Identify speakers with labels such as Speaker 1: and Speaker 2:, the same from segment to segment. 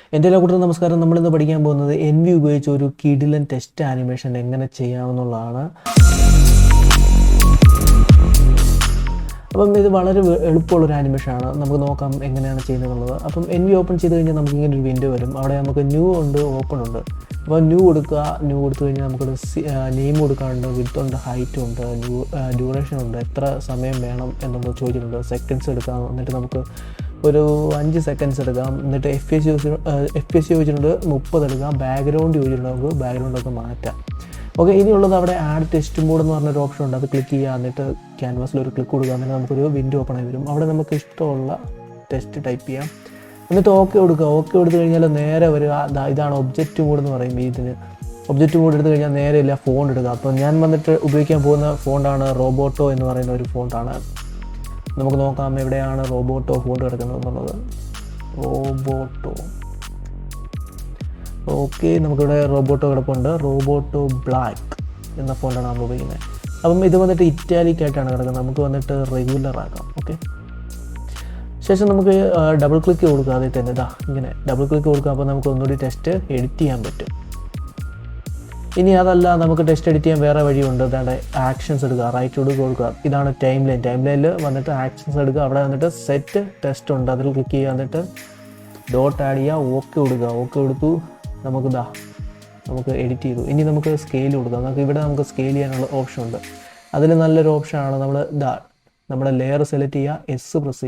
Speaker 1: എൻ്റെ എല്ലാ കൂട്ടരും നമസ്കാരം. നമ്മളിന്ന് പഠിക്കാൻ പോകുന്നത് enve ഉപയോഗിച്ച് ഒരു കിടിലൻ ടെസ്റ്റ് ആനിമേഷൻ എങ്ങനെ ചെയ്യാമെന്നുള്ളതാണ്. അപ്പം ഇത് വളരെ എളുപ്പമുള്ളൊരു ആനിമേഷനാണ്. നമുക്ക് നോക്കാം എങ്ങനെയാണ് ചെയ്യുന്നതെന്നുള്ളത്. അപ്പം enve ഓപ്പൺ ചെയ്ത് കഴിഞ്ഞാൽ നമുക്ക് ഇങ്ങനെ ഒരു വിൻഡോ വരും. അവിടെ നമുക്ക് ന്യൂ ഉണ്ട്, ഓപ്പൺ ഉണ്ട്. അപ്പോൾ ന്യൂ കൊടുക്കുക. ന്യൂ കൊടുത്തു കഴിഞ്ഞാൽ നമുക്കൊരു നെയിം കൊടുക്കാനുണ്ട്, വിഡ്ത്ത് ഉണ്ട്, ഹൈറ്റ് ഉണ്ട്, ഡ്യൂറേഷൻ ഉണ്ട്, എത്ര സമയം വേണം എന്നുള്ളത് ചോദിച്ചിട്ടുണ്ട്. സെക്കൻഡ്സ് എടുക്കാം. എന്നിട്ട് നമുക്ക് ഒരു 5 സെക്കൻഡ്സ് എടുക്കാം. എന്നിട്ട് FPS ചോദിച്ചിട്ടുണ്ട് 30 എടുക്കാം. ബാക്ക്ഗ്രൗണ്ട് ചോദിച്ചിട്ടുണ്ട്, നമുക്ക് ബാക്ക്ഗ്രൗണ്ടൊക്കെ മാറ്റാം. ഓക്കെ, ഇനിയുള്ളത് അവിടെ ആഡ് ടെസ്റ്റ് മോഡ് എന്ന് പറഞ്ഞൊരു ഓപ്ഷൻ ഉണ്ട്. അത് ക്ലിക്ക് ചെയ്യുക. എന്നിട്ട് ക്യാൻവാസിൽ ഒരു ക്ലിക്ക് കൊടുക്കുക. എന്നിട്ട് നമുക്കൊരു വിൻഡോ ഓപ്പൺ ആയി വരും. അവിടെ നമുക്ക് ഇഷ്ടമുള്ള ടെസ്റ്റ് ടൈപ്പ് ചെയ്യാം. എന്നിട്ട് ഓക്കെ കൊടുക്കുക. ഓക്കെ കൊടുത്തു കഴിഞ്ഞാൽ നേരെ വരിക. ഇതാണ് ഒബ്ജക്റ്റ് മോഡ് എന്ന് പറയും. ഇതിന് ഒബ്ജക്റ്റ് മോഡ് എടുത്തു കഴിഞ്ഞാൽ നേരെ ഇല്ല ഫോൺ എടുക്കുക. അപ്പോൾ ഞാൻ വന്നിട്ട് ഉപയോഗിക്കാൻ പോകുന്ന ഫോണ്ടാണ് റോബോട്ടോ എന്ന് പറയുന്ന ഒരു ഫോണ്ടാണ്. നമുക്ക് നോക്കാം എവിടെയാണ് റോബോട്ടോ ഫോണ്ട് കിടക്കുന്നത് എന്നുള്ളത്. റോബോട്ടോ. ഓക്കെ, നമുക്കിവിടെ റോബോട്ടോ കിടപ്പുണ്ട്. റോബോട്ടോ ബ്ലാക്ക് എന്ന ഫോണ്ടാണ് നമ്മൾ ഉപയോഗിക്കുന്നത്. അപ്പം ഇത് വന്നിട്ട് ഇറ്റാലിക് ആയിട്ടാണ് കിടക്കുന്നത്. നമുക്ക് വന്നിട്ട് റെഗുലർ ആക്കാം. ഓക്കെ, ശേഷം നമുക്ക് ഡബിൾ ക്ലിക്ക് കൊടുക്കുക. അതിൽ തന്നെ ഇങ്ങനെ ഡബിൾ ക്ലിക്ക് കൊടുക്കുക. അപ്പോൾ നമുക്ക് ഒന്നുകൂടി ടെസ്റ്റ് എഡിറ്റ് ചെയ്യാൻ പറ്റും. ഇനി അതല്ല, നമുക്ക് ടെസ്റ്റ് എഡിറ്റ് ചെയ്യാൻ വേറെ വഴിയുണ്ട്. അതാണ്ട് ആക്ഷൻസ് എടുക്കുക, റൈറ്റ് കൊടുക്കുക. ഇതാണ് ടൈം ലൈനിൽ വന്നിട്ട് ആക്ഷൻസ് എടുക്കുക. അവിടെ വന്നിട്ട് സെറ്റ് ടെസ്റ്റ് ഉണ്ട്, അതിൽ ക്ലിക്ക് ചെയ്യുക. എന്നിട്ട് ഡോട്ട് ആഡ് ചെയ്യുക. ഓക്കെ കൊടുക്കുക. ഓക്കെ കൊടുത്തു. നമുക്ക് എഡിറ്റ് ചെയ്തു. ഇനി നമുക്ക് സ്കെയിൽ കൊടുക്കാം. നമുക്ക് സ്കെയിൽ ചെയ്യാനുള്ള ഓപ്ഷൻ ഉണ്ട്. അതിൽ നല്ലൊരു ഓപ്ഷനാണ് നമ്മുടെ ലെയർ സെലക്ട് ചെയ്യുക, എസ് പ്രസ്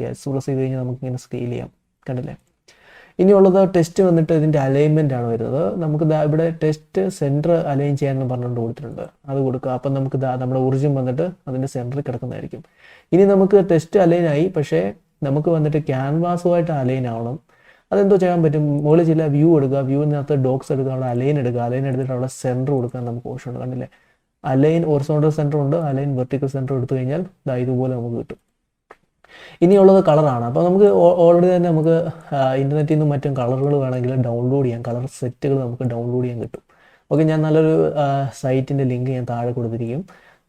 Speaker 1: ചെയ്ത് കഴിഞ്ഞാൽ നമുക്കിങ്ങനെ സ്കെയിൽ ചെയ്യാം. കണ്ടില്ലേ? ഇനിയുള്ളത് ടെസ്റ്റ് വന്നിട്ട് ഇതിൻ്റെ അലൈൻമെൻ്റ് ആണ് വരുന്നത്. നമുക്ക് ഇവിടെ ടെസ്റ്റ് സെൻറ്റർ അലൈൻ ചെയ്യാമെന്ന് പറഞ്ഞുകൊണ്ട് കൊടുത്തിട്ടുണ്ട്. അത് കൊടുക്കുക. അപ്പം നമുക്ക് നമ്മുടെ ഒറിജിൻ വന്നിട്ട് അതിൻ്റെ സെൻറ്ററിൽ കിടക്കുന്നതായിരിക്കും. ഇനി നമുക്ക് ടെസ്റ്റ് അലൈൻ ആയി, പക്ഷേ നമുക്ക് വന്നിട്ട് ക്യാൻവാസുമായിട്ട് അലൈൻ ആവണം. അതെന്തോ ചെയ്യാൻ പറ്റും. മുകളിൽ ചില വ്യൂ എടുക്കുക. വ്യൂവിനകത്ത് ഡോക്സ് എടുക്കുക. അവിടെ അലൈൻ എടുക്കുക. അലൈൻ എടുത്തിട്ട് അവിടെ സെൻറ്റർ കൊടുക്കാൻ നമുക്ക് ഓപ്ഷൻ ഉണ്ട്. കണ്ടില്ലേ? അലൈൻ ഹൊറിസോണ്ടൽ സെൻറ്റർ ഉണ്ട്, അലൈൻ വെർട്ടിക്കൽ സെൻറ്റർ എടുത്തു കഴിഞ്ഞാൽ ഇതുപോലെ നമുക്ക് കിട്ടും. ഇനിയുള്ളത് കളറാണ്. അപ്പോൾ നമുക്ക് ഓൾറെഡി തന്നെ നമുക്ക് ഇൻ്റർനെറ്റിൽ നിന്നും മറ്റും കളറുകൾ വേണമെങ്കിൽ ഡൗൺലോഡ് ചെയ്യാം. കളർ സെറ്റുകൾ നമുക്ക് ഡൗൺലോഡ് ചെയ്യാൻ കിട്ടും. ഓക്കെ, ഞാൻ നല്ലൊരു സൈറ്റിൻ്റെ ലിങ്ക് ഞാൻ താഴെ കൊടുത്തിരിക്കും.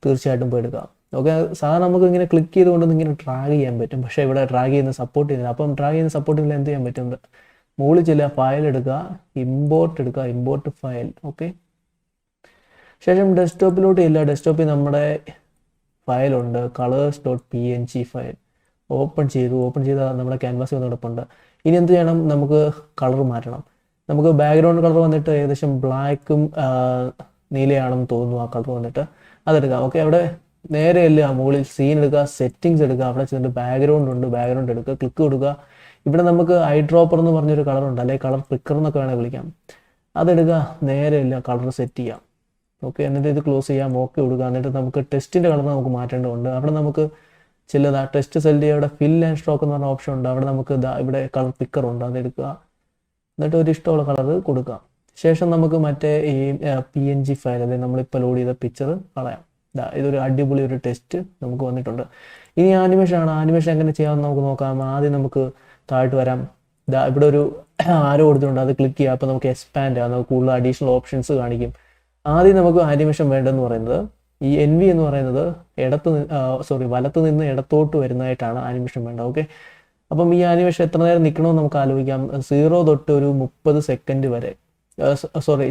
Speaker 1: തീർച്ചയായിട്ടും പോയി എടുക്കാം. ഓക്കെ, സാധാരണ നമുക്ക് ഇങ്ങനെ ക്ലിക്ക് ചെയ്തുകൊണ്ടൊന്നും ഇങ്ങനെ ഡ്രാഗ് ചെയ്യാൻ പറ്റും. പക്ഷേ ഇവിടെ ഡ്രാഗ് ചെയ്യുന്ന സപ്പോർട്ട് ചെയ്യുന്നില്ല. അപ്പം ഡ്രാഗ് ചെയ്യുന്ന സപ്പോർട്ട് ചെയ്യുന്നില്ല, എന്ത് ചെയ്യാൻ പറ്റും? മുകളിൽ ചില ഫയൽ എടുക്കുക, ഇമ്പോർട്ട് ഫയൽ. ഓക്കെ, ശേഷം ഡെസ്ക്ടോപ്പിലോട്ട് ഇല്ല. ഡെസ്ക്ടോപ്പിൽ നമ്മുടെ ഫയലുണ്ട്, colors.png ഫയൽ. ഓപ്പൺ ചെയ്ത് നമ്മുടെ ക്യാൻവാസിൽ വന്ന് കിടപ്പുണ്ട്. ഇനി എന്ത് ചെയ്യണം? നമുക്ക് കളർ മാറ്റണം. നമുക്ക് ബാക്ക്ഗ്രൗണ്ട് കളർ വന്നിട്ട് ഏകദേശം ബ്ലാക്കും നീലയാണെന്ന് തോന്നുന്നു. ആ കളർ വന്നിട്ട് അതെടുക്കാം. ഓക്കെ, അവിടെ നേരെയല്ല, മുകളിൽ സീൻ എടുക്കുക, സെറ്റിങ്സ് എടുക്കുക. അവിടെ ചെന്നിട്ട് ബാക്ക്ഗ്രൗണ്ട് എടുക്കുക, ക്ലിക്ക് കൊടുക്കുക. ഇവിടെ നമുക്ക് ഐ ഡ്രോപ്പർ എന്ന് പറഞ്ഞൊരു കളറുണ്ട്, അല്ലെങ്കിൽ കളർ ഫ്ലിക്കർ എന്നൊക്കെ വേണമെങ്കിൽ വിളിക്കാം. അതെടുക്കുക, നേരെയല്ല കളർ സെറ്റ് ചെയ്യാം. ഓക്കെ, എന്നിട്ട് ഇത് ക്ലോസ് ചെയ്യാം. ഓക്കെ കൊടുക്കുക. എന്നിട്ട് നമുക്ക് ടെസ്റ്റിൻ്റെ കളർ നമുക്ക് മാറ്റേണ്ടതുണ്ട്. അവിടെ നമുക്ക് ടെസ്റ്റ് സെലക്ട് ചെയ്യുക. അവിടെ ഫിൽ ആൻഡ് സ്ട്രോക്ക് എന്ന് പറഞ്ഞ ഓപ്ഷൻ ഉണ്ട്. അവിടെ നമുക്ക് ഇവിടെ കളർ പിക്കർ ഉണ്ട്, അതെടുക്കുക. എന്നിട്ട് ഒരു ഇഷ്ടമുള്ള കളർ കൊടുക്കുക. ശേഷം നമുക്ക് മറ്റേ ഈ PNG ഫയൽ, അതായത് നമ്മളിപ്പോൾ ലോഡ് ചെയ്ത പിക്ചർ കളയാം. ഇതൊരു അടിപൊളി ഒരു ടെസ്റ്റ് നമുക്ക് വന്നിട്ടുണ്ട്. ഇനി ആനിമേഷൻ എങ്ങനെ ചെയ്യാമെന്ന് നമുക്ക് നോക്കാം. ആദ്യം നമുക്ക് താഴോട്ട് വരാം. ഇവിടെ ഒരു ആരോ കൊടുത്തിട്ടുണ്ട്, അത് ക്ലിക്ക് ചെയ്യുക. അപ്പോൾ നമുക്ക് എക്സ്പാൻഡ് ചെയ്യാം. നമുക്ക് കൂടുതൽ അഡീഷണൽ ഓപ്ഷൻസ് കാണിക്കും. ആദ്യം നമുക്ക് ആനിമേഷൻ വേണ്ടതെന്ന് പറയുന്നത് ഈ enve എന്ന് പറയുന്നത് വലത്ത് നിന്ന് ഇടത്തോട്ട് വരുന്നതായിട്ടാണ് ആനിമേഷൻ വേണ്ടത്. ഓക്കെ, അപ്പം ഈ ആനിമേഷൻ എത്ര നേരം നിൽക്കണമെന്ന് നമുക്ക് ആലോചിക്കാം. 0 തൊട്ട് ഒരു 30 സെക്കൻഡ് വരെ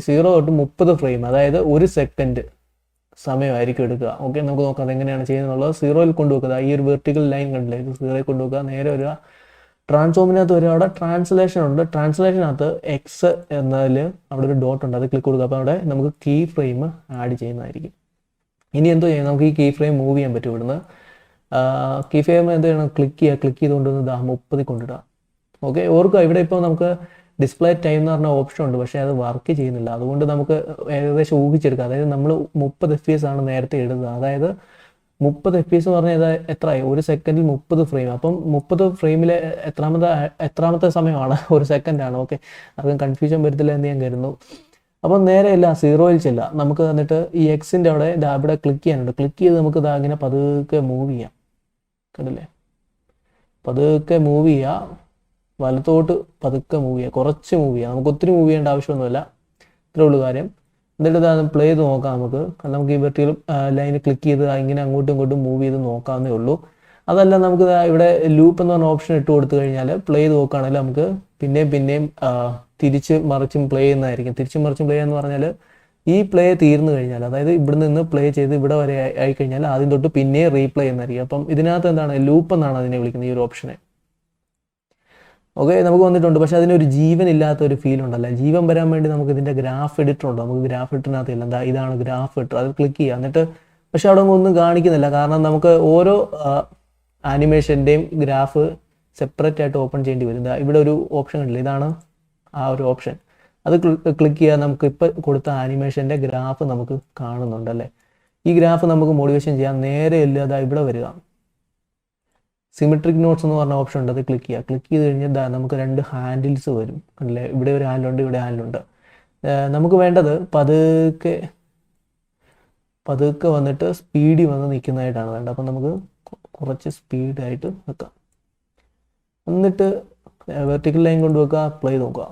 Speaker 1: 0 തൊട്ട് 30 ഫ്രെയിം, അതായത് 1 സെക്കൻഡ് സമയമായിരിക്കും എടുക്കുക. ഓക്കെ, നമുക്ക് നോക്കാം അതെങ്ങനെയാണ് ചെയ്യുന്നത്. 0യിൽ കൊണ്ടുവെക്കുക. ഈ ഒരു വെർട്ടിക്കൽ ലൈൻ കണ്ടില്ലേ, 0യിൽ കൊണ്ടുവെക്കുക. നേരെ വരിക, ട്രാൻസ്ഫോമിനകത്ത് വരിക. അവിടെ ട്രാൻസ്ലേഷൻ ഉണ്ട്. ട്രാൻസ്ലേഷനകത്ത് എക്സ് എന്നതിൽ അവിടെ ഒരു ഡോട്ട് ഉണ്ട്, അത് ക്ലിക്ക് കൊടുക്കുക. അപ്പോൾ അവിടെ നമുക്ക് കീ ഫ്രെയിം ആഡ് ചെയ്യുന്നതായിരിക്കും. ഇനി എന്തോ ചെയ്യാം? നമുക്ക് ഈ കീ ഫ്രെയിം മൂവ് ചെയ്യാൻ പറ്റും. ഇവിടുന്ന് കീ ഫ്രെയിം എന്ത് ചെയ്യണം? ക്ലിക്ക് ചെയ്തുകൊണ്ടുവന്ന് 30 കൊണ്ടിടുക. ഓക്കെ, ഓർക്കുക ഇവിടെ ഇപ്പോൾ നമുക്ക് ഡിസ്പ്ലേ ടൈം എന്ന് പറഞ്ഞ ഓപ്ഷൻ ഉണ്ട്, പക്ഷേ അത് വർക്ക് ചെയ്യുന്നില്ല. അതുകൊണ്ട് നമുക്ക് ഏകദേശം ഊഹിച്ചെടുക്കാം. അതായത് നമ്മൾ 30 FPS ആണ് നേരത്തെ ഇടുന്നത്. അതായത് 30 FPS എന്ന് പറഞ്ഞാൽ എത്രയായി? 1 സെക്കൻഡിൽ 30 ഫ്രെയിം. അപ്പം 30 ഫ്രെയിമിലെ എത്രാമത്തെ സമയമാണ്? 1 സെക്കൻഡാണ്. ഓക്കെ, അധികം കൺഫ്യൂഷൻ വരത്തില്ല എന്ന് ഞാൻ കരുതുന്നു. അപ്പം നേരെയല്ല, 0യിൽ ചെല്ലാം. നമുക്ക് എന്നിട്ട് ഈ എക്സിൻ്റെ അവിടെ ഇവിടെ ക്ലിക്ക് ചെയ്യാനുണ്ട്. ക്ലിക്ക് ചെയ്ത് നമുക്ക് ഇങ്ങനെ പതുക്കെ മൂവ് ചെയ്യാം. കണ്ടില്ലേ? പതുക്കെ മൂവ് ചെയ്യുക. വലത്തോട്ട് പതുക്കെ മൂവ് ചെയ്യുക, കുറച്ച് മൂവ് ചെയ്യുക. നമുക്ക് ഒത്തിരി മൂവ് ചെയ്യേണ്ട ആവശ്യമൊന്നുമില്ല. ഇത്രേ ഉള്ളൂ കാര്യം. എന്നിട്ട് പ്ലേ ചെയ്ത് നോക്കാം. നമുക്ക് ഈ വെർട്ടിക്കൽ ലൈന് ക്ലിക്ക് ചെയ്ത് ഇങ്ങനെ അങ്ങോട്ടും ഇങ്ങോട്ടും മൂവ് ചെയ്ത് നോക്കാവുന്നേ ഉള്ളൂ. അതല്ല, നമുക്ക് ഇവിടെ ലൂപ്പ് എന്ന് പറഞ്ഞ ഓപ്ഷൻ ഇട്ട് കൊടുത്തു കഴിഞ്ഞാൽ പ്ലേ ചെയ്ത് നോക്കുകയാണെങ്കിൽ നമുക്ക് പിന്നെയും തിരിച്ച് മറിച്ചും പ്ലേ ചെയ്യുന്നതായിരിക്കും. തിരിച്ചും മറിച്ചും പ്ലേ എന്ന് പറഞ്ഞാൽ ഈ പ്ലേ തീർന്നു കഴിഞ്ഞാൽ, അതായത് ഇവിടെ നിന്ന് പ്ലേ ചെയ്ത് ഇവിടെ വരെ ആയിക്കഴിഞ്ഞാൽ ആദ്യം തൊട്ട് പിന്നെ റീപ്ലേ ചെയ്യുന്നതായിരിക്കും. അപ്പം ഇതിനകത്ത് എന്താണ് ലൂപ്പ് എന്നാണ് അതിനെ വിളിക്കുന്നത്, ഈ ഒരു ഓപ്ഷനെ. ഓക്കെ, നമുക്ക് വന്നിട്ടുണ്ട്. പക്ഷേ അതിനൊരു ജീവൻ ഇല്ലാത്ത ഒരു ഫീൽ ഉണ്ടല്ലേ. ജീവൻ വരാൻ വേണ്ടി നമുക്ക് ഇതിൻ്റെ ഗ്രാഫ് എഡിറ്റർ ഉണ്ട്. നമുക്ക് ഗ്രാഫ് എഡിറ്ററിനകത്ത് ഇല്ല. എന്താ, ഇതാണ് ഗ്രാഫ് എഡിറ്റർ. അത് ക്ലിക്ക് ചെയ്യുക. എന്നിട്ട് പക്ഷെ അവിടെ ഒന്നും കാണിക്കുന്നില്ല. കാരണം നമുക്ക് ഓരോ ആനിമേഷൻ്റെയും ഗ്രാഫ് സെപ്പറേറ്റ് ആയിട്ട് ഓപ്പൺ ചെയ്യേണ്ടി വരും. ഇവിടെ ഒരു ഓപ്ഷൻ കണ്ടില്ല, ഇതാണ് ആ ഒരു ഓപ്ഷൻ. അത് ക്ലിക്ക് ചെയ്യാൻ നമുക്ക് ഇപ്പോൾ കൊടുത്ത ആനിമേഷൻ്റെ ഗ്രാഫ് നമുക്ക് കാണുന്നുണ്ടല്ലേ. ഈ ഗ്രാഫ് നമുക്ക് മോഡിഫിക്കേഷൻ ചെയ്യാൻ നേരെ ഇല്ലാതെ ഇവിടെ വരിക. സിമെട്രിക് നോട്ട്സ് എന്ന് പറഞ്ഞ ഓപ്ഷൻ ഉണ്ട്. അത് ക്ലിക്ക് ചെയ്യുക. ക്ലിക്ക് ചെയ്ത് കഴിഞ്ഞാൽ നമുക്ക് 2 ഹാൻഡിൽസ് വരും. കണ്ടില്ലേ, ഇവിടെ ഒരു ഹാൻഡിലുണ്ട്, ഇവിടെ ഹാൻഡിലുണ്ട്. നമുക്ക് വേണ്ടത് പതുക്കെ വന്നിട്ട് സ്പീഡിൽ വന്ന് നിൽക്കുന്നതായിട്ടാണ് വേണ്ടത്. അപ്പം നമുക്ക് കുറച്ച് സ്പീഡായിട്ട് വെക്കാം. എന്നിട്ട് വെർട്ടിക്കൽ ലൈൻ കൊണ്ട് വെക്കുക, പ്ലേ നോക്കുക.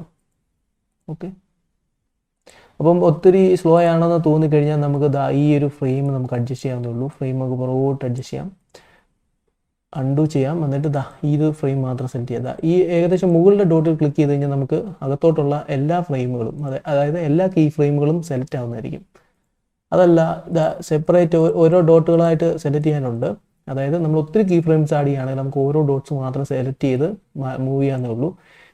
Speaker 1: ഓക്കെ, അപ്പം ഒത്തിരി സ്ലോ ആണെന്ന് തോന്നിക്കഴിഞ്ഞാൽ നമുക്ക് ഈ ഒരു ഫ്രെയിം നമുക്ക് അഡ്ജസ്റ്റ് ചെയ്യാവുന്നേ ഉള്ളൂ. ഫ്രെയിം നമുക്ക് പുറകോട്ട് അഡ്ജസ്റ്റ് ചെയ്യാം, അൺഡു ചെയ്യാം. എന്നിട്ട് ഈ ഒരു ഫ്രെയിം മാത്രം സെലക്ട് ചെയ്യുക. ഈ ഏകദേശം മുകളിലെ ഡോട്ടിൽ ക്ലിക്ക് ചെയ്ത് കഴിഞ്ഞാൽ നമുക്ക് അകത്തോട്ടുള്ള എല്ലാ ഫ്രെയിമുകളും, അതായത് എല്ലാ കീ ഫ്രെയിമുകളും സെലക്ട് ആവുന്നതായിരിക്കും. അതല്ല, സെപ്പറേറ്റ് ഓരോ ഡോട്ടുകളായിട്ട് സെലക്ട് ചെയ്യാനുണ്ട്. അതായത് നമ്മൾ ഒത്തിരി കീ ഫ്രെയിംസ് ആഡ് ചെയ്യുകയാണെങ്കിൽ നമുക്ക് ഓരോ ഡോട്ട്സ് മാത്രം സെലക്ട് ചെയ്ത് മൂവ് ചെയ്യാവുന്നേ ഉള്ളൂ.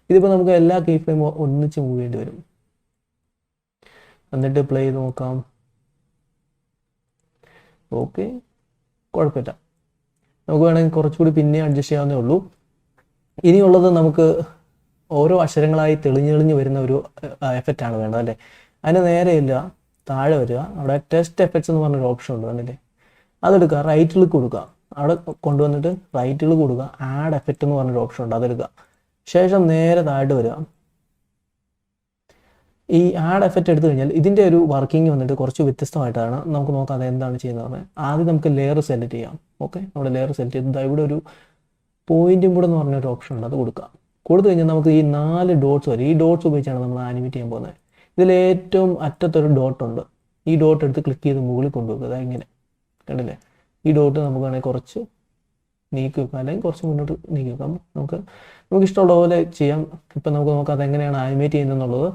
Speaker 1: ഇതിപ്പോൾ നമുക്ക് എല്ലാ കീ ഫ്രെയിമും ഒന്നിച്ച് മൂവ് ചെയ്യേണ്ടി വരും. എന്നിട്ട് പ്ലേ ചെയ്ത് നോക്കാം. ഓക്കെ, കുഴപ്പമില്ല. നമുക്ക് വേണമെങ്കിൽ കുറച്ചുകൂടി പിന്നെ അഡ്ജസ്റ്റ് ചെയ്യാവുന്നേ ഉള്ളൂ. ഇനിയുള്ളത് നമുക്ക് ഓരോ അക്ഷരങ്ങളായി തെളിഞ്ഞെളിഞ്ഞ് വരുന്ന ഒരു എഫക്റ്റാണ് വേണ്ടത് അല്ലേ. അതിന് നേരെയില്ല, താഴെ വരിക. അവിടെ ടെസ്റ്റ് എഫക്ട്സ് എന്ന് പറഞ്ഞൊരു ഓപ്ഷൻ ഉണ്ട്, കണ്ടില്ലേ. അതെടുക്കുക, റൈറ്റ് ക്ലിക്ക് കൊടുക്കുക. അവിടെ കൊണ്ടുവന്നിട്ട് റൈറ്റ് ക്ലിക്ക് കൊടുക്കുക. ആഡ് എഫക്റ്റ് എന്ന് പറഞ്ഞൊരു ഓപ്ഷൻ ഉണ്ട്, അതെടുക്കുക. ശേഷം നേരെ താഴെ വരിക. ഈ ആഡ് എഫക്റ്റ് എടുത്തു കഴിഞ്ഞാൽ ഇതിൻ്റെ ഒരു വർക്കിംഗ് വന്നിട്ട് കുറച്ച് വ്യത്യസ്തമായിട്ടാണ്. നമുക്ക് നോക്കാം അത് എന്താണ് ചെയ്യുന്നത്. ആദ്യം നമുക്ക് ലെയർ സെലക്ട് ചെയ്യാം. ഓക്കെ, നമ്മുടെ ലെയർ സെലക്ട് ചെയ്ത് ഇവിടെ ഒരു പോയിന്റും കൂടെ എന്ന് പറഞ്ഞൊരു ഓപ്ഷൻ ഉണ്ട്, അത് കൊടുക്കുക. കൊടുത്തു കഴിഞ്ഞാൽ നമുക്ക് ഈ 4 ഡോട്ട്സ് വരും. ഈ ഡോട്ട്സ് ഉപയോഗിച്ചാണ് നമ്മൾ ആനിമേറ്റ് ചെയ്യാൻ പോകുന്നത്. ഇതിൽ ഏറ്റവും അറ്റത്തൊരു ഡോട്ടുണ്ട്. ഈ ഡോട്ട് എടുത്ത് ക്ലിക്ക് ചെയ്ത് മുകളിൽ കൊണ്ടുവെക്കുക. അതായത് ഇങ്ങനെ, കണ്ടില്ലേ. ഈ ഡോട്ട് നമുക്ക് വേണമെങ്കിൽ കുറച്ച് നീക്കി വെക്കാം, അല്ലെങ്കിൽ കുറച്ച് മുന്നോട്ട് നീക്കി വെക്കാം. നമുക്ക് ഇഷ്ടമുള്ള പോലെ ചെയ്യാം. ഇപ്പം നമുക്ക് നോക്കാം അതെങ്ങനെയാണ് ആനിമേറ്റ് ചെയ്യുന്നതെന്നുള്ളത്.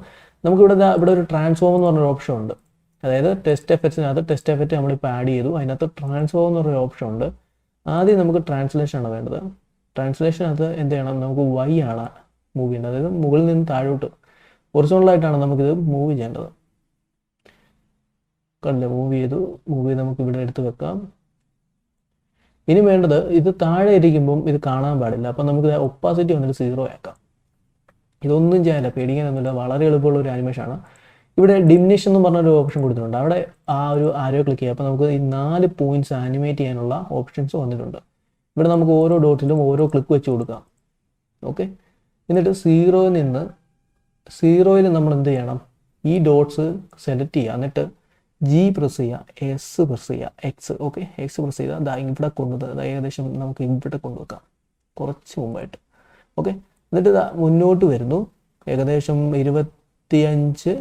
Speaker 1: നമുക്കിവിടെ ഇവിടെ ഒരു ട്രാൻസ്ഫോം എന്ന് പറഞ്ഞൊരു ഓപ്ഷൻ ഉണ്ട്. അതായത് ടെസ്റ്റ് എഫക്ട്സിനകത്ത് ടെസ്റ്റ് എഫക്റ്റ് നമ്മളിപ്പോൾ ആഡ് ചെയ്തു. അതിനകത്ത് ട്രാൻസ്ഫോം എന്ന് പറഞ്ഞൊരു ഓപ്ഷൻ ഉണ്ട്. ആദ്യം നമുക്ക് ട്രാൻസ്ലേഷൻ ആണ് വേണ്ടത്. ട്രാൻസ്ലേഷനകത്ത് എന്ത് ചെയ്യണം, നമുക്ക് വൈ ആണ് മൂവ് ചെയ്യേണ്ടത്. അതായത് മുകളിൽ നിന്ന് താഴോട്ട് ഒറിജിനലായിട്ടാണ് നമുക്കിത് മൂവ് ചെയ്യേണ്ടത്. കണ്ടില്ലേ, മൂവ് ചെയ്ത് നമുക്ക് ഇവിടെ എടുത്ത് വെക്കാം. ഇനി വേണ്ടത്, ഇത് താഴെ ഇരിക്കുമ്പം ഇത് കാണാൻ പാടില്ല. അപ്പം നമുക്ക് ഒപ്പാസിറ്റി വന്നിട്ട് 0 ആക്കാം. ഇതൊന്നും ചെയ്യാനില്ല, പേടിക്കാനൊന്നുമില്ല. വളരെ എളുപ്പമുള്ള ഒരു ആനിമേഷനാണ്. ഇവിടെ ഡിമിനിഷൻ എന്ന് പറഞ്ഞൊരു ഓപ്ഷൻ കൊടുത്തിട്ടുണ്ട്. അവിടെ ആ ഒരു ആരോ ക്ലിക്ക് ചെയ്യുക. അപ്പോൾ നമുക്ക് ഈ 4 പോയിന്റ്സ് ആനിമേറ്റ് ചെയ്യാനുള്ള ഓപ്ഷൻസ് വന്നിട്ടുണ്ട്. ഇവിടെ നമുക്ക് ഓരോ ഡോട്ടിലും ഓരോ ക്ലിക്ക് വെച്ച് കൊടുക്കാം. ഓക്കെ, എന്നിട്ട് 0യിൽ നിന്ന് 0യിൽ നമ്മൾ എന്ത് ചെയ്യണം, ഈ ഡോട്ട്സ് സെലക്ട് ചെയ്യുക. എന്നിട്ട് ജി പ്രസ് ചെയ്യുക, എസ് പ്രസ് ചെയ്യുക, എക്സ്. ഓക്കെ, എക്സ് പ്രസ് ചെയ്താൽ ഇവിടെ കൊണ്ടുവന്നത് ഏകദേശം നമുക്ക് ഇവിടെ കൊണ്ടുവെക്കാം, കുറച്ച് മുമ്പായിട്ട്. ഓക്കെ, എന്നിട്ട് മുന്നോട്ട് വരുന്നു. ഏകദേശം 25,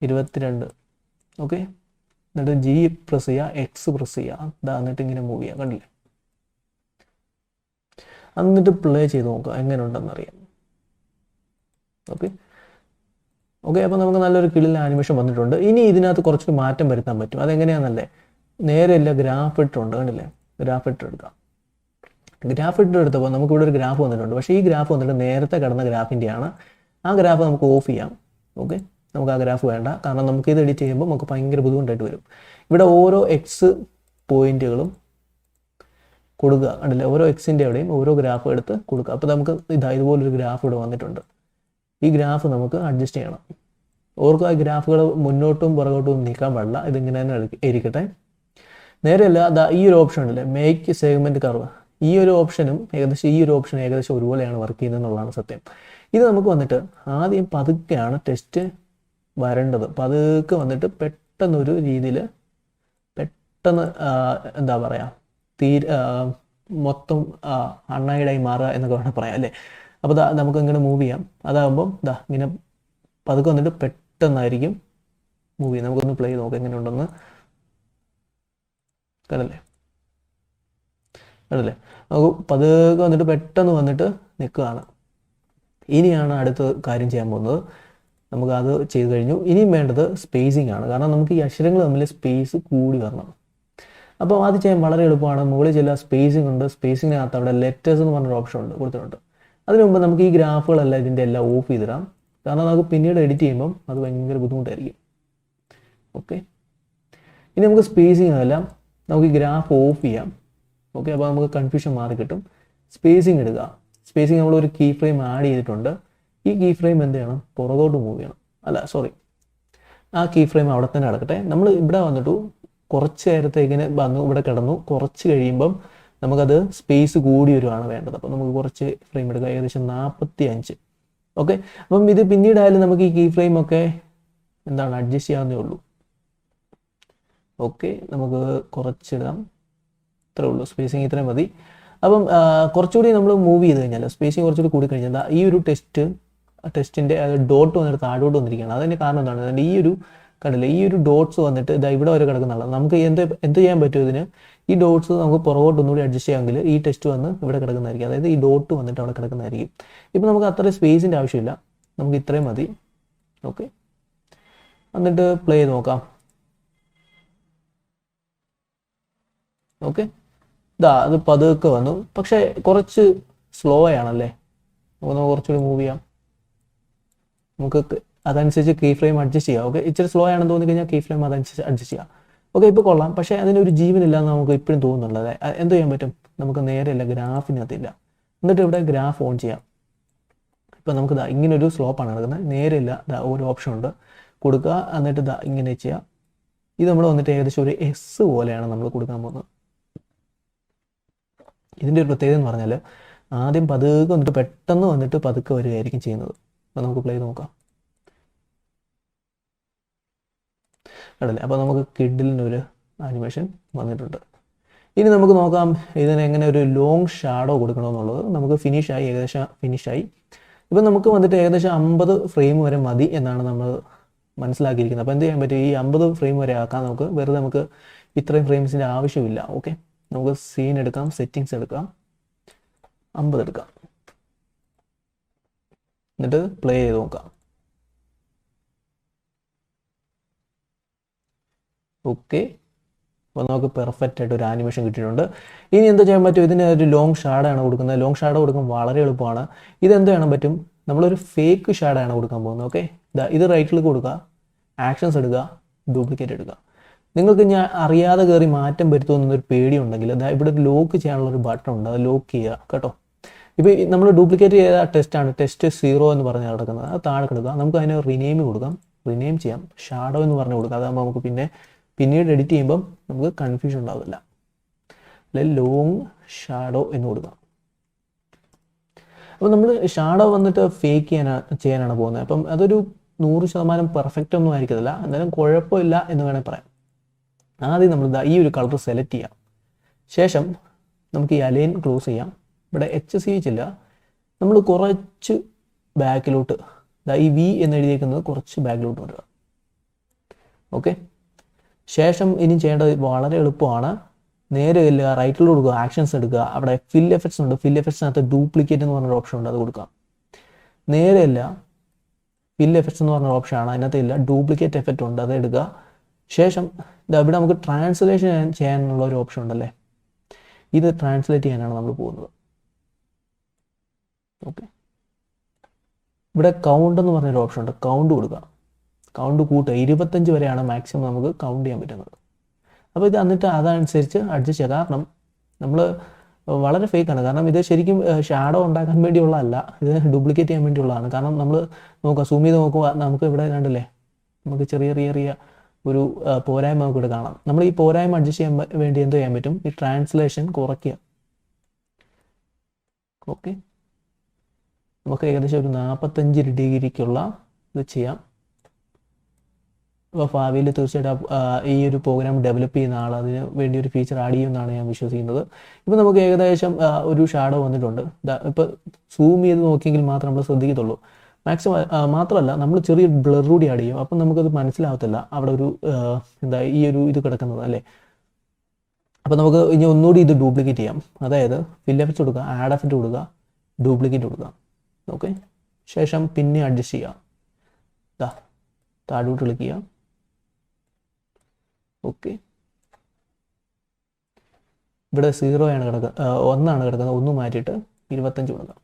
Speaker 1: 22. ഓക്കെ, എന്നിട്ട് ജി പ്രസ് ചെയ്യുക, എക്സ് പ്രസ് ചെയ്യുക. എന്നിട്ട് ഇങ്ങനെ മൂവ് ചെയ്യുക. കണ്ടില്ലേ. എന്നിട്ട് പ്ലേ ചെയ്ത് നോക്കുക എങ്ങനെ ഉണ്ടെന്നറിയാം. ഓക്കെ, അപ്പോൾ നമുക്ക് നല്ലൊരു കിളിൽ ആനിമേഷൻ വന്നിട്ടുണ്ട്. ഇനി ഇതിനകത്ത് കുറച്ചൊരു മാറ്റം വരുത്താൻ പറ്റും. അതെങ്ങനെയാണെന്നല്ലേ, നേരെയല്ല ഗ്രാഫ് എഡിറ്റർ ഉണ്ട്, കണ്ടില്ലേ. ഗ്രാഫ് എഡിറ്റർ എടുക്കാം. ഗ്രാഫ് എഡിറ്റർ എടുത്തപ്പോൾ നമുക്ക് ഇവിടെ ഒരു ഗ്രാഫ് വന്നിട്ടുണ്ട്. പക്ഷേ ഈ ഗ്രാഫ് വന്നിട്ട് നേരത്തെ കിടന്ന ഗ്രാഫിൻ്റെയാണ്. ആ ഗ്രാഫ് നമുക്ക് ഓഫ് ചെയ്യാം. ഓക്കെ, നമുക്ക് ആ ഗ്രാഫ് വേണ്ട. കാരണം നമുക്ക് ഇത് എഡിറ്റ് ചെയ്യുമ്പോൾ നമുക്ക് ഭയങ്കര ബുദ്ധിമുട്ടായിട്ട് വരും. ഇവിടെ ഓരോ എക്സ് പോയിന്റുകളും കൊടുക്കുക, കണ്ടില്ലേ. ഓരോ എക്സിൻ്റെ അവിടെയും ഓരോ ഗ്രാഫ് എടുത്ത് കൊടുക്കുക. അപ്പോൾ നമുക്ക് ഇതുപോലൊരു ഗ്രാഫ് ഇവിടെ വന്നിട്ടുണ്ട്. ഈ ഗ്രാഫ് നമുക്ക് അഡ്ജസ്റ്റ് ചെയ്യണം. ഓർക്കുക, ഈ ഗ്രാഫുകൾ മുന്നോട്ടും പുറകോട്ടും നീക്കാൻ പാടില്ല. ഇതിങ്ങനെ തന്നെ ഇരിക്കട്ടെ. നേരെയല്ല, ഈ ഒരു ഓപ്ഷൻ ഉണ്ടല്ലേ, മേക്ക് സെഗ്മെൻറ്റ് കർവ്. ഈ ഒരു ഓപ്ഷനും ഏകദേശം ഒരുപോലെയാണ് വർക്ക് ചെയ്യുന്നത് എന്നുള്ളതാണ് സത്യം. ഇത് നമുക്ക് വന്നിട്ട് ആദ്യം പതുക്കെയാണ് ടെസ്റ്റ് വരേണ്ടത്. പതുക്കെ വന്നിട്ട് പെട്ടെന്നൊരു രീതിയിൽ പെട്ടെന്ന് എന്താ പറയുക, മൊത്തം അണ്ണായിടായി മാറുക എന്നൊക്കെ വേണം പറയാം അല്ലേ. അപ്പോൾ നമുക്ക് ഇങ്ങനെ മൂവ് ചെയ്യാം. അതാകുമ്പം ഇങ്ങനെ പതുക്കെ വന്നിട്ട് പെട്ടെന്നായിരിക്കും മൂവ് ചെയ്യാം. നമുക്കൊന്ന് പ്ലേ ചെയ്ത് നോക്കാം എങ്ങനെ ഉണ്ടെന്ന്. കണ്ടല്ലേ, നമുക്ക് പതുക്കെ വന്നിട്ട് പെട്ടെന്ന് വന്നിട്ട് നിൽക്കുകയാണ്. ഇനിയാണ് അടുത്ത കാര്യം ചെയ്യാൻ പോകുന്നത്. നമുക്ക് അത് ചെയ്ത് കഴിഞ്ഞു. ഇനിയും വേണ്ടത് സ്പേസിംഗ് ആണ്. കാരണം നമുക്ക് ഈ അക്ഷരങ്ങൾ തമ്മിൽ സ്പേസ് കൂടി വരണം. അപ്പോൾ അത് ചെയ്യാൻ വളരെ എളുപ്പമാണ്. മുകളിൽ ചില സ്പേസിംഗ് ഉണ്ട്. സ്പേസിങ്ങിനകത്ത് അവിടെ ലെറ്റേഴ്സ് എന്ന് പറഞ്ഞൊരു ഓപ്ഷൻ ഉണ്ട് കൊടുത്തിട്ടുണ്ട്. അതിന് മുമ്പ് നമുക്ക് ഈ ഗ്രാഫുകളെല്ലാം ഇതിൻ്റെ എല്ലാം ഓഫ് ചെയ്തിടാം. കാരണം നമുക്ക് പിന്നീട് എഡിറ്റ് ചെയ്യുമ്പം അത് ഭയങ്കര ബുദ്ധിമുട്ടായിരിക്കും. ഓക്കെ, ഇനി നമുക്ക് സ്പേസിംഗ് എല്ലാം നമുക്ക് ഈ ഗ്രാഫ് ഓഫ് ചെയ്യാം. ഓക്കെ, അപ്പോൾ നമുക്ക് കൺഫ്യൂഷൻ മാറി കിട്ടും. സ്പേസിംഗ് ഇടുക. സ്പേസിംഗ് നമ്മളൊരു കീ ഫ്രെയിം ആഡ് ചെയ്തിട്ടുണ്ട്. ഈ കീ ഫ്രെയിം എന്ത് ചെയ്യണം? പുറകോട്ട് മൂവ് ചെയ്യണം. ആ കീ ഫ്രെയിം അവിടെ തന്നെ കിടക്കട്ടെ. നമ്മൾ ഇവിടെ വന്നിട്ടു കുറച്ച് നേരത്തേക്കിന് വന്നു, ഇവിടെ കിടന്നു. കുറച്ച് കഴിയുമ്പം നമുക്കത് സ്പേസ് കൂടി വരുവാണ് വേണ്ടത്. അപ്പോൾ നമുക്ക് കുറച്ച് ഫ്രെയിം എടുക്കുക, ഏകദേശം 45. ഓക്കെ, അപ്പം ഇത് പിന്നീടായാലും നമുക്ക് ഈ കീ ഫ്രെയിം ഒക്കെ എന്താണ് അഡ്ജസ്റ്റ് ചെയ്യാവുന്നേ ഉള്ളൂ. ഓക്കെ, നമുക്ക് കുറച്ചിടാം. ഇത്രേ ഉള്ളൂ, സ്പേസിങ് ഇത്രയും മതി. അപ്പം കുറച്ചുകൂടി നമ്മൾ മൂവ് ചെയ്ത് കഴിഞ്ഞാൽ സ്പേസിങ് കുറച്ചുകൂടി കൂടി കഴിഞ്ഞാൽ ഈ ഒരു ടെസ്റ്റിൻ്റെ ഡോട്ട് വന്നിട്ട് താഴോട്ട് വന്നിരിക്കുകയാണ്. അതിൻ്റെ കാരണം എന്താണ്? അതിൻ്റെ ഈ ഒരു കണ്ടില്ല, ഈ ഒരു ഡോട്ട്സ് വന്നിട്ട് ഇതാ ഇവിടെ വരെ കിടക്കുന്നുള്ളത്. നമുക്ക് എന്ത് ചെയ്യാൻ പറ്റും ഇതിന്? ഈ ഡോട്ട്സ് നമുക്ക് പുറകോട്ട് ഒന്നുകൂടി അഡ്ജസ്റ്റ് ചെയ്യാമെങ്കിൽ ഈ ടെസ്റ്റ് വന്ന് ഇവിടെ കിടക്കുന്നതായിരിക്കും. അതായത് ഈ ഡോട്ട് വന്നിട്ട് അവിടെ കിടക്കുന്നതായിരിക്കും. ഇപ്പം നമുക്ക് അത്രയും സ്പേസിൻ്റെ ആവശ്യമില്ല, നമുക്ക് ഇത്രയും മതി. ഓക്കെ, എന്നിട്ട് പ്ലേ ചെയ്ത് നോക്കാം. ഓക്കെ, അത് പതുക്കെ വന്നു, പക്ഷേ കുറച്ച് സ്ലോ ആണല്ലേ. നമുക്ക് കുറച്ചുകൂടി മൂവ് ചെയ്യാം. നമുക്ക് അതനുസരിച്ച് കീ ഫ്രെയിം അഡ്ജസ്റ്റ് ചെയ്യാം. ഓക്കെ, ഇച്ചിരി സ്ലോ ആണെന്ന് തോന്നിക്കഴിഞ്ഞാൽ കീ ഫ്രെയിം അതനുസരിച്ച് അഡ്ജസ്റ്റ് ചെയ്യാം. ഓക്കെ, ഇപ്പോൾ കൊള്ളാം. പക്ഷേ അതിനൊരു ജീവനില്ലാന്ന് നമുക്ക് ഇപ്പോഴും തോന്നുന്നുള്ളത്. എന്ത് ചെയ്യാൻ പറ്റും? നമുക്ക് നേരെയല്ല, ഗ്രാഫിനകത്തില്ല. എന്നിട്ട് ഇവിടെ ഗ്രാഫ് ഓൺ ചെയ്യാം. ഇപ്പം നമുക്ക് ഇങ്ങനൊരു സ്ലോപ്പാണ് നടക്കുന്നത്. നേരെയില്ല, ഒരു ഓപ്ഷൻ ഉണ്ട്, കൊടുക്കുക. എന്നിട്ട് ഇങ്ങനെ ചെയ്യുക. ഇത് നമ്മൾ വന്നിട്ട് ഏകദേശം ഒരു എസ് പോലെയാണ് നമ്മൾ കൊടുക്കാൻ പോകുന്നത്. ഇതിൻ്റെ ഒരു പ്രത്യേകത എന്ന് പറഞ്ഞാൽ ആദ്യം പതുക്കെ വന്നിട്ട് പെട്ടെന്ന് വന്നിട്ട് പതുക്കെ വരികയായിരിക്കും ചെയ്യുന്നത്. അപ്പോൾ നമുക്ക് പ്ലേ ചെയ്ത് നോക്കാം. കണ്ടല്ലേ, അപ്പോൾ നമുക്ക് കിഡിലിനൊരു ആനിമേഷൻ വന്നിട്ടുണ്ട്. ഇനി നമുക്ക് നോക്കാം ഇതിന് എങ്ങനെ ഒരു ലോങ് ഷാഡോ കൊടുക്കണമെന്നുള്ളത്. നമുക്ക് ഏകദേശം ഫിനിഷായി. ഇപ്പം നമുക്ക് വന്നിട്ട് ഏകദേശം 50 ഫ്രെയിം വരെ മതി എന്നാണ് നമ്മൾ മനസ്സിലാക്കിയിരിക്കുന്നത്. അപ്പോൾ എന്ത് ചെയ്യാൻ പറ്റും? ഈ 50 ഫ്രെയിം വരെ ആക്കാം. നമുക്ക് ഇത്രയും ഫ്രെയിംസിൻ്റെ ആവശ്യമില്ല. ഓക്കെ, നമുക്ക് സീൻ എടുക്കാം, സെറ്റിങ്സ് എടുക്കാം, 50 എടുക്കാം, എന്നിട്ട് പ്ലേ ചെയ്ത് നോക്കാം. ഓക്കെ, അപ്പോൾ നമുക്ക് പെർഫെക്റ്റ് ആയിട്ട് ഒരു ആനിമേഷൻ കിട്ടിയിട്ടുണ്ട്. ഇനി എന്താ ചെയ്യാൻ പറ്റും? ഇതിന് ഒരു ലോങ് ഷാഡാണ് കൊടുക്കുന്നത്. ലോങ് ഷാഡോ കൊടുക്കാൻ വളരെ എളുപ്പമാണ്. ഇതെന്ത് ചെയ്യാൻ പറ്റും? നമ്മളൊരു ഫേക്ക് ഷാഡാണ് കൊടുക്കാൻ പോകുന്നത്. ഓക്കെ, ഇത് റൈറ്റിൽ കൊടുക്കുക, ആക്ഷൻസ് എടുക്കുക, ഡ്യൂപ്ലിക്കേറ്റ് എടുക്കുക. നിങ്ങൾക്ക് ഞാൻ അറിയാതെ കയറി മാറ്റം വരുത്തുമെന്നൊരു പേടിയുണ്ടെങ്കിൽ ഇവിടെ ലോക്ക് ചെയ്യാനുള്ളൊരു ബട്ടൺ ഉണ്ട്, അത് ലോക്ക് ചെയ്യുക കേട്ടോ. ഇപ്പോൾ നമ്മൾ ഡ്യൂപ്ലിക്കേറ്റ് ചെയ്ത ടെസ്റ്റാണ്, ടെസ്റ്റ് 0 എന്ന് പറഞ്ഞ് കിടക്കുന്നത്. അത് താഴെ കിടക്കുക. നമുക്ക് അതിന് റിനെയിം കൊടുക്കാം, റിനെയിം ചെയ്യാം, ഷാഡോ എന്ന് പറഞ്ഞ് കൊടുക്കാം. അതാകുമ്പോൾ നമുക്ക് പിന്നീട് എഡിറ്റ് ചെയ്യുമ്പം നമുക്ക് കൺഫ്യൂഷൻ ഉണ്ടാവില്ല. അല്ലെങ്കിൽ ലോങ് ഷാഡോ എന്ന് കൊടുക്കാം. അപ്പോൾ നമ്മൾ ഷാഡോ വന്നിട്ട് ഫേക്ക് ചെയ്യാനാണ് പോകുന്നത്. അപ്പം അതൊരു 100% പെർഫെക്റ്റ് ഒന്നും ആയിരിക്കത്തില്ല, എന്നാലും കുഴപ്പമില്ല എന്ന് വേണമെങ്കിൽ പറയാം. ആദ്യം നമ്മൾ ഈ ഒരു കളർ സെലക്ട് ചെയ്യാം. ശേഷം നമുക്ക് ഈ അലൈൻ ക്ലോസ് ചെയ്യാം. ഇവിടെ HCH ഇല്ല, നമ്മൾ കുറച്ച് ബാക്കിലോട്ട് ഈ V എന്ന് എഴുതിയിരിക്കുന്നത് കുറച്ച് ബാക്കിലോട്ട് വരിക. ഓക്കെ, ശേഷം ഇനി ചെയ്യേണ്ടത് വളരെ എളുപ്പമാണ്. നേരെ ഇല്ല, റൈറ്റിലോട്ട് കൊടുക്കുക, ആക്ഷൻസ് എടുക്കുക. അവിടെ ഫിൽ എഫക്ട്സ് ഉണ്ട്. ഫിൽ എഫക്ട്സിനകത്ത് ഡ്യൂപ്ലിക്കേറ്റ് എന്ന് പറഞ്ഞൊരു ഓപ്ഷൻ ഉണ്ട്, അത് കൊടുക്കാം. നേരെ ഇല്ല, ഫിൽ എഫക്ട്സ് എന്ന് പറഞ്ഞ ഓപ്ഷനാണ്, അതിനകത്ത് ഇല്ല, ഡ്യൂപ്ലിക്കേറ്റ് എഫക്റ്റ് ഉണ്ട്, അത് എടുക്കുക. ശേഷം ഇവിടെ നമുക്ക് ട്രാൻസ്ലേഷൻ ചെയ്യാനുള്ള ഒരു ഓപ്ഷൻ ഉണ്ടല്ലേ, ഇത് ട്രാൻസ്ലേറ്റ് ചെയ്യാനാണ് നമ്മൾ പോകുന്നത്. ഓക്കെ, ഇവിടെ കൗണ്ട് എന്ന് പറഞ്ഞൊരു ഓപ്ഷൻ ഉണ്ട്, കൗണ്ട് കൊടുക്കുക. കൗണ്ട് കൂട്ടുക, 25 വരെയാണ് മാക്സിമം നമുക്ക് കൗണ്ട് ചെയ്യാൻ പറ്റുന്നത്. അപ്പോൾ ഇത് എന്നിട്ട് അതനുസരിച്ച് അഡ്ജസ്റ്റ് ചെയ്യുക. കാരണം നമ്മൾ വളരെ ഫേക്കാണ്. കാരണം ഇത് ശരിക്കും ഷാഡോ ഉണ്ടാക്കാൻ വേണ്ടിയുള്ളതല്ല, ഇത് ഡ്യൂപ്ലിക്കേറ്റ് ചെയ്യാൻ വേണ്ടിയുള്ളതാണ്. കാരണം നമ്മൾ നോക്കുക, സൂം ചെയ്ത് നോക്കുക, നമുക്ക് ഇവിടെ കണ്ടില്ലേ, നമുക്ക് ചെറിയ ഒരു പോരായ്മ നമുക്ക് ഇവിടെ കാണാം. നമ്മൾ ഈ പോരായ്മ അഡ്ജസ്റ്റ് ചെയ്യാൻ വേണ്ടി എന്ത് ചെയ്യാൻ പറ്റും? ഈ ട്രാൻസ്ലേഷൻ കുറയ്ക്കുക. ഓക്കെ, നമുക്ക് ഏകദേശം ഒരു 45 ഡിഗ്രിക്കുള്ള ഇത് ചെയ്യാം. അപ്പോൾ ഭാവിയിൽ തീർച്ചയായിട്ടും ഈ ഒരു പ്രോഗ്രാം ഡെവലപ്പ് ചെയ്യുന്ന ആൾ അതിന് വേണ്ടി ഒരു ഫീച്ചർ ആഡ് ചെയ്യുമെന്നാണ് ഞാൻ വിശ്വസിക്കുന്നത്. ഇപ്പോൾ നമുക്ക് ഏകദേശം ഒരു ഷാഡോ വന്നിട്ടുണ്ട്. ഇപ്പോൾ സൂം ചെയ്ത് നോക്കിയെങ്കിൽ മാത്രം നമ്മൾ ശ്രദ്ധിക്കത്തുള്ളൂ. മാക്സിമം മാത്രമല്ല, നമ്മൾ ചെറിയ ബ്ലർ കൂടി ആഡ് ചെയ്യും. അപ്പം നമുക്കത് മനസ്സിലാവത്തില്ല അവിടെ ഒരു ഈ ഒരു ഇത് കിടക്കുന്നത് അല്ലേ. അപ്പോൾ നമുക്ക് ഇനി ഒന്നുകൂടി ഇത് ഡ്യൂപ്ലിക്കേറ്റ് ചെയ്യാം. അതായത് ഫിൽ എഫക്ട്സ് കൊടുക്കുക, ആഡ് എഫക്റ്റ് കൊടുക്കുക, ഡ്യൂപ്ലിക്കേറ്റ് കൊടുക്കുക. ഓക്കെ, ശേഷം പിന്നെ അഡ്ജസ്റ്റ് ചെയ്യാം. താഴോട്ട് ക്ലിക്ക് ചെയ്യാം. ഓക്കെ, ഇവിടെ 0 ആണ് കിടക്കുന്നത്, 1 കിടക്കുന്നത്. 1 മാറ്റിയിട്ട് 25 കൊടുക്കാം.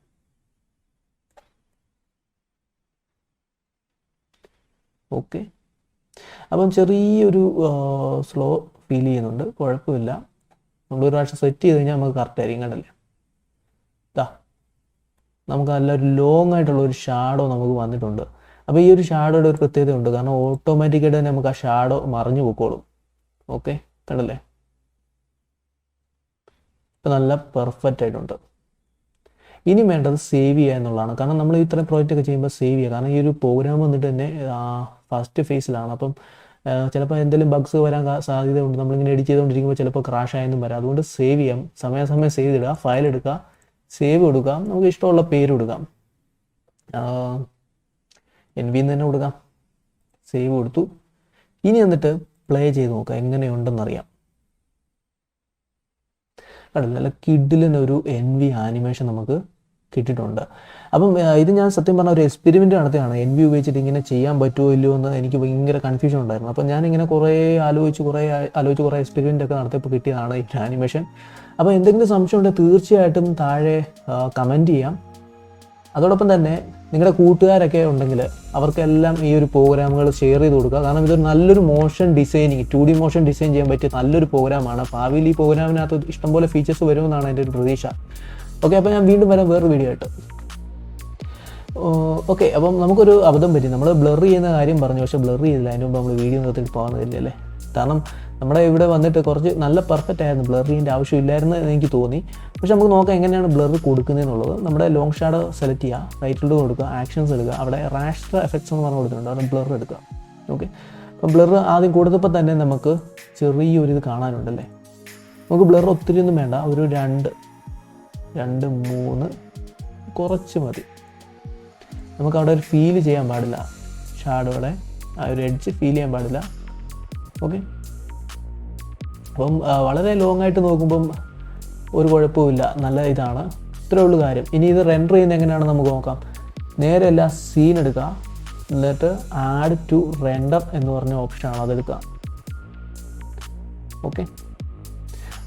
Speaker 1: ഓക്കെ, അപ്പം ചെറിയൊരു സ്ലോ ഫീൽ ചെയ്യുന്നുണ്ട്, കുഴപ്പമില്ല. നമ്മളൊരു പ്രാവശ്യം സെറ്റ് ചെയ്ത് കഴിഞ്ഞാൽ നമുക്ക് കറക്റ്റായിരിക്കും. കണ്ടല്ലേ, നമുക്ക് നല്ലൊരു ലോങ് ആയിട്ടുള്ള ഒരു ഷാഡോ നമുക്ക് വന്നിട്ടുണ്ട്. അപ്പോൾ ഈ ഒരു ഷാഡോയുടെ ഒരു പ്രത്യേകത ഉണ്ട്, കാരണം ഓട്ടോമാറ്റിക്കായിട്ട് തന്നെ നമുക്ക് ആ ഷാഡോ മറിഞ്ഞു പോയിക്കോളും. ഓക്കെ, കണ്ടല്ലേ, ഇപ്പം നല്ല പെർഫെക്റ്റ് ആയിട്ടുണ്ട്. ഇനി വേണ്ടത് സേവ് ചെയ്യുക എന്നുള്ളതാണ്. കാരണം നമ്മൾ ഇത്രയും പ്രോജക്റ്റ് ഒക്കെ ചെയ്യുമ്പോൾ സേവ് ചെയ്യുക. കാരണം ഈ ഒരു പ്രോഗ്രാം വന്നിട്ട് തന്നെ ഫസ്റ്റ് ഫേസിലാണ്. അപ്പം ചിലപ്പോൾ എന്തെങ്കിലും ബഗ്സ് വരാൻ സാധ്യതയുണ്ട്. നമ്മളിങ്ങനെ എഡിറ്റ് ചെയ്തുകൊണ്ടിരിക്കുമ്പോൾ ചിലപ്പോൾ ക്രാഷ് ആയെന്നും വരാം. അതുകൊണ്ട് സേവ് ചെയ്യാം, സമയാസമയം സേവ് ചെയ്തിടുക. ഫയൽ എടുക്കുക, സേവ് കൊടുക്കാം, നമുക്ക് ഇഷ്ടമുള്ള പേര് കൊടുക്കാം. enve തന്നെ കൊടുക്കാം. സേവ് കൊടുത്തു. ഇനി എന്നിട്ട് പ്ലേ ചെയ്ത് നോക്കുക എങ്ങനെയുണ്ടെന്നറിയാം. കണ്ടില്ല, നല്ല കിഡിലിനൊരു enve ആനിമേഷൻ നമുക്ക് കിട്ടിയിട്ടുണ്ട്. അപ്പം ഇത് ഞാൻ സത്യം പറഞ്ഞ ഒരു എക്സ്പെരിമെൻ്റ് നടത്തിയാണ്. enve ഉപയോഗിച്ചിട്ട് ഇങ്ങനെ ചെയ്യാൻ പറ്റുമോ ഇല്ലയോ എന്ന് എനിക്ക് ഭയങ്കര കൺഫ്യൂഷൻ ഉണ്ടായിരുന്നു. അപ്പം ഞാനിങ്ങനെ കുറേ ആലോചിച്ച് കുറേ എക്സ്പെരിമെൻ്റ് ഒക്കെ നടത്തിയപ്പോൾ കിട്ടിയതാണ് ഈ ആനിമേഷൻ. അപ്പോൾ എന്തെങ്കിലും സംശയം ഉണ്ടെങ്കിൽ തീർച്ചയായിട്ടും താഴെ കമൻറ്റ് ചെയ്യാം. അതോടൊപ്പം തന്നെ നിങ്ങളുടെ കൂട്ടുകാരൊക്കെ ഉണ്ടെങ്കിൽ അവർക്കെല്ലാം ഈ ഒരു പ്രോഗ്രാമുകൾ ഷെയർ ചെയ്ത് കൊടുക്കുക. കാരണം ഇതൊരു നല്ലൊരു motion designing, 2D motion design ചെയ്യാൻ പറ്റിയ നല്ലൊരു പ്രോഗ്രാമാണ്. ഭാവിയിൽ ഈ പ്രോഗ്രാമിനകത്ത് ഇഷ്ടംപോലെ ഫീച്ചേഴ്സ് വരുമെന്നാണ് എൻ്റെ ഒരു പ്രതീക്ഷ. ഓക്കെ, അപ്പോൾ ഞാൻ വീണ്ടും വരാം വേറൊരു വീഡിയോ ആയിട്ട്. ഓക്കെ, അപ്പം നമുക്കൊരു അബദ്ധം പറ്റി. നമ്മൾ ബ്ലർ ചെയ്യുന്ന കാര്യം പറഞ്ഞു, പക്ഷേ ബ്ലർ ചെയ്തില്ല. അതിന് മുമ്പ് നമ്മൾ വീഡിയോ നിർത്തിയിട്ട് പോകാൻ അല്ലേ. കാരണം നമ്മുടെ ഇവിടെ വന്നിട്ട് കുറച്ച് നല്ല പെർഫെക്റ്റ് ആയിരുന്നു, ബ്ലർ ചെയ്യേണ്ട ആവശ്യമില്ലായിരുന്നു എന്ന് എനിക്ക് തോന്നി. പക്ഷെ നമുക്ക് നോക്കാം എങ്ങനെയാണ് ബ്ലർ കൊടുക്കുന്നതെന്നുള്ളത്. നമ്മുടെ ലോങ് ഷാഡോ സെലക്ട് ചെയ്യുക, റൈറ്റിലോട്ട് കൊടുക്കുക, ആക്ഷൻസ് എടുക്കുക, അവിടെ റാസ്റ്റർ എഫക്ട്സ് എന്ന് പറഞ്ഞ് കൊടുത്തിട്ടുണ്ട്, അവിടെ ബ്ലർ എടുക്കുക. ഓക്കെ, അപ്പം ബ്ലർ ആദ്യം കൊടുത്തപ്പോൾ തന്നെ നമുക്ക് ചെറിയൊരിത് കാണാനുണ്ടല്ലേ. നമുക്ക് ബ്ലർ ഒത്തിരി ഒന്നും വേണ്ട, ഒരു 2, 3 കുറച്ച് മതി. നമുക്ക് അവിടെ ഒരു ഫീൽ ചെയ്യാൻ പാടില്ല, ഷാഡോയുടെ ആ ഒരു എഡ്ജ് ഫീൽ ചെയ്യാൻ പാടില്ല. ഓക്കെ, അപ്പം വളരെ ലോങ് ആയിട്ട് നോക്കുമ്പം ഒരു കുഴപ്പമില്ല, നല്ല ഇതാണ്. ഇത്രേ ഉള്ളൂ കാര്യം. ഇനി ഇത് റെൻഡർ ചെയ്യുന്നത് എങ്ങനെയാണെന്ന് നമുക്ക് നോക്കാം. നേരെ എല്ലാ സീൻ എടുക്കുക, എന്നിട്ട് ആഡ് ടു റെൻഡർ എന്ന് പറഞ്ഞ ഓപ്ഷനാണ്, അതെടുക്കുക. ഓക്കെ,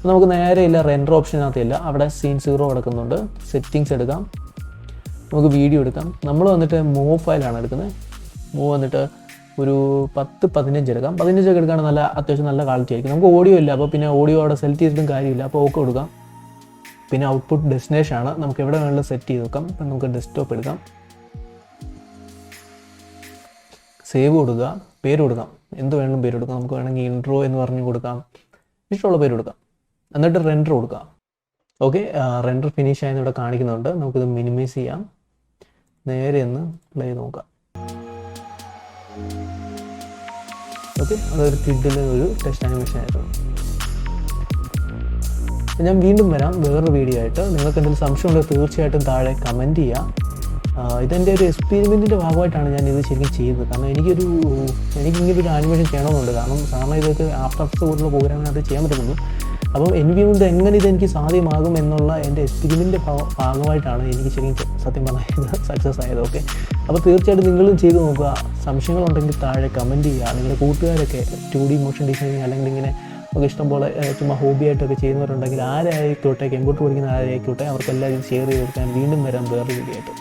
Speaker 1: നമുക്ക് നേരെ ഇല്ല റെൻഡർ ഓപ്ഷനകത്തില്ല, അവിടെ സീൻ 0 കിടക്കുന്നുണ്ട്. സെറ്റിങ്സ് എടുക്കാം, നമുക്ക് വീഡിയോ എടുക്കാം. നമ്മൾ വന്നിട്ട് മൂവ് ഫയലാണ് എടുക്കുന്നത്. മൂവ് വന്നിട്ട് ഒരു 10-15 എടുക്കാം. 15 ഒക്കെ എടുക്കുകയാണെങ്കിൽ നല്ല അത്യാവശ്യം നല്ല ക്വാളിറ്റി ആയിരിക്കും. നമുക്ക് ഓഡിയോ ഇല്ല, അപ്പോൾ പിന്നെ ഓഡിയോ അവിടെ സെലക്ട് ചെയ്തിട്ടും കാര്യമില്ല, അപ്പോൾ ഓക്കെ കൊടുക്കാം. പിന്നെ ഔട്ട്പുട്ട് ഡെസ്റ്റിനേഷൻ ആണ്, നമുക്ക് എവിടെ വേണമെങ്കിലും സെറ്റ് ചെയ്ത് വെക്കാം. ഇപ്പം നമുക്ക് ഡെസ്ക്ടോപ്പ് എടുക്കാം, സേവ് കൊടുക്കുക, പേര് കൊടുക്കാം, എന്ത് വേണമെങ്കിലും പേര് കൊടുക്കാം. നമുക്ക് വേണമെങ്കിൽ ഇൻട്രോ എന്ന് പറഞ്ഞ് കൊടുക്കാം, ഇഷ്ടമുള്ള പേര് കൊടുക്കാം. എന്നിട്ട് റെൻഡർ കൊടുക്കാം. ഓക്കെ, റെൻഡർ ഫിനിഷ് ആയെന്ന് ഇവിടെ കാണിക്കുന്നുണ്ട്. നമുക്കിത് മിനിമൈസ് ചെയ്യാം, നേരെ ഒന്ന് പ്ലേ ചെയ്ത് നോക്കാം. ഓക്കെ, അതൊരു കിഡിൽ ഒരു ടെസ്റ്റ് ആനിമേഷൻ ആയിരുന്നു. ഞാൻ വീണ്ടും വരാം വേറൊരു വീഡിയോ ആയിട്ട്. നിങ്ങൾക്ക് എന്തെങ്കിലും സംശയം ഉണ്ടെങ്കിൽ തീർച്ചയായിട്ടും താഴെ കമൻറ്റ് ചെയ്യുക. ഇതെൻ്റെ ഒരു എക്സ്പെരിമെൻറ്റിൻ്റെ ഭാഗമായിട്ടാണ് ഞാൻ ഇത് ശരിക്കും ചെയ്തത്. കാരണം എനിക്കിങ്ങനെ ഒരു ആനിമേഷൻ ചെയ്യണമെന്നുണ്ട്. കാരണം സാധാരണ ഇതൊക്കെ ആഫ്റ്റർ എഫക്ട്സ് പോലുള്ള പ്രോഗ്രാമിനകത്ത് ചെയ്യാൻ പറ്റുള്ളൂ. അപ്പം enve കൊണ്ട് എങ്ങനെ ഇതെനിക്ക് സാധ്യമാകും എന്നുള്ള എൻ്റെ എക്സ്പെരിമെൻ്റിൻ്റെ ഭാഗമായിട്ടാണ് എനിക്ക് ശരിക്കും സത്യം പറഞ്ഞാൽ സക്സസ് ആയത്. ഓക്കെ, അപ്പോൾ തീർച്ചയായിട്ടും നിങ്ങളും ചെയ്ത് നോക്കുക. സംശയങ്ങളുണ്ടെങ്കിൽ താഴെ കമൻറ്റ് ചെയ്യുക. നിങ്ങളുടെ കൂട്ടുകാരൊക്കെ 2D മോഷൻ ഡിസൈനിങ് അല്ലെങ്കിൽ ഇങ്ങനെ നമുക്ക് ഇഷ്ടംപോലെ ചുമ്മാ ഹോബിയായിട്ടൊക്കെ ചെയ്യുന്നവരുണ്ടെങ്കിൽ ആരായിക്കോട്ടെ, കമ്പ്യൂട്ടർ പഠിക്കുന്ന ആരായിക്കോട്ടെ, അവർക്കെല്ലാവരും ഷെയർ ചെയ്ത് കൊടുക്കാൻ വീണ്ടും വരാം വേറൊരു വീഡിയോ ആയിട്ട്.